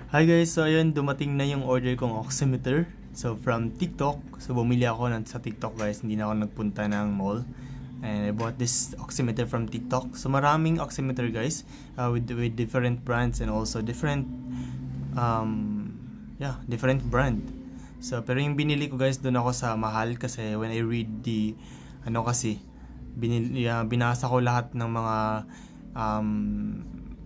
Hi guys, so ayun, dumating na yung order kong oximeter. So from TikTok, so bumili ako sa TikTok guys, hindi na ako nagpunta ng mall. And I bought this oximeter from TikTok. So maraming oximeter guys, with different brands and also different brand. So pero yung binili ko guys, doon ako sa mahal kasi when I read binasa ko lahat ng mga um,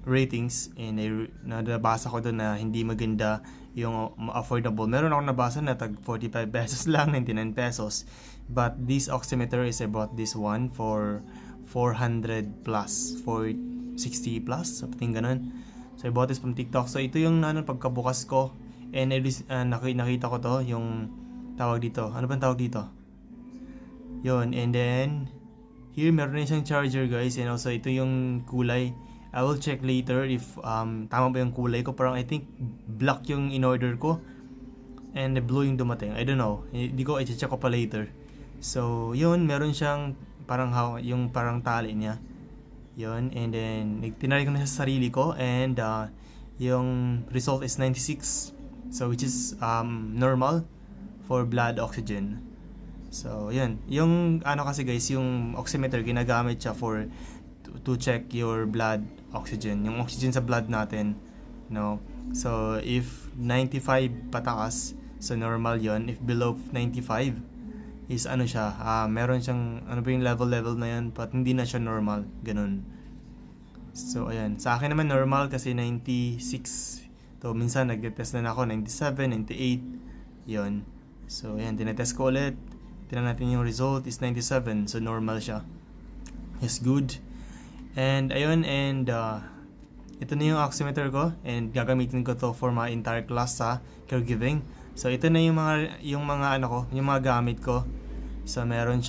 ratings and nabasa ko doon na hindi maganda yung affordable. Meron ako nabasa na tag 45 pesos lang, 99 pesos. But this oximeter is I bought this one for 400 plus, 460 plus, something ganun. So I bought this from TikTok. So ito yung pagkabukas ko and nakita ko to, yung tawag dito. Ano bang tawag dito? Yun, and then here meron na siyang charger guys, and also ito yung kulay. I will check later if tama ba yung kulay ko. Parang I think black yung in-order ko and blue yung dumating. I don't know. Hindi ko, i-check ko pa later. So, yun, meron siyang yung parang tali niya. Yun, and then tinry ko na sa sarili ko and yung result is 96. So, which is normal for blood oxygen. So, yun. Yung kasi guys, yung oximeter ginagamit siya to check your blood oxygen, yung oxygen sa blood natin, no? So if 95 pataas, so normal yon. If below 95 is meron siyang yung level na yan, but hindi na siya normal, ganun. So ayan, sa akin naman normal kasi 96. To minsan nagte-test na ako 97, 98 yon. So ayan, tinetest ko ulit, tingnan natin yung result is 97, so normal siya. Is good. And ayun, and ito na yung oximeter ko and gagamitin ko to for my entire class sa caregiving. So ito na yung mga gamit ko. So meron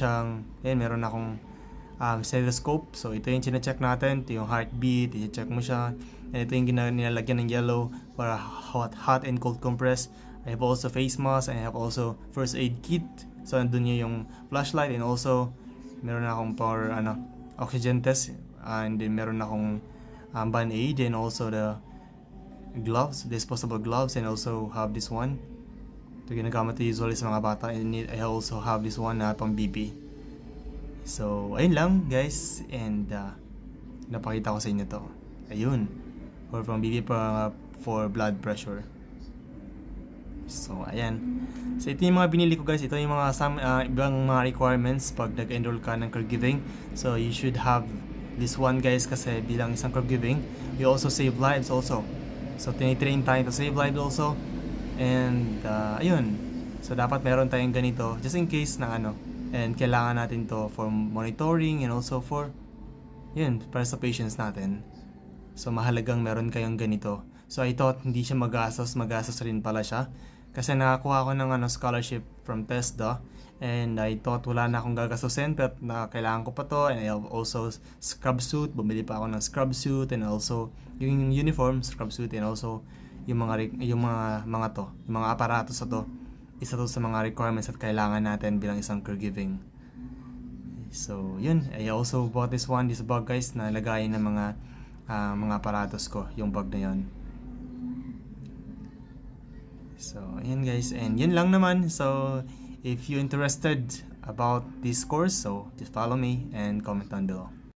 akong stethoscope. So ito yung chine-check natin, ito yung heartbeat, i-check mo siya. And ito yung nilalagyan ng yellow para hot and cold compress. I have also face mask, and I have also first aid kit. So andun yung flashlight, and also meron akong oxygen test. And then meron akong band-aid and also the gloves, disposable gloves, and also have this one. Ito ginagamit usually sa mga bata, and I also have this one na pang BP. So, ayun lang guys, and napakita ko sa inyo to. Ayun, for pang BP for blood pressure. So, ayan. So, ito yung mga binili ko guys. Ito yung mga ibang mga requirements pag nag-enroll ka ng caregiving. So, you should have this one guys kasi bilang isang caregiving, you also save lives also. So, tinitrain tayo to save lives also. And, ayun. So, dapat meron tayong ganito just in case na and kailangan natin to for monitoring and also for, para sa patients natin. So, mahalagang meron kayong ganito. So, I thought hindi siya magastos rin pala siya. Kasi nakakuha ko ng scholarship from TESDA, and I thought wala na akong gagastusin, pero kailangan ko pa to. And I have also scrub suit, bumili pa ako ng scrub suit, and also yung uniform scrub suit, and also yung mga aparatos to. Isa to sa mga requirements at kailangan natin bilang isang caregiving. So, yun. I also bought this bag guys na lagayin ng mga aparatos ko, yung bag na yun. So, ayan guys, and yun lang naman. So, if you're interested about this course, so just follow me and comment down below.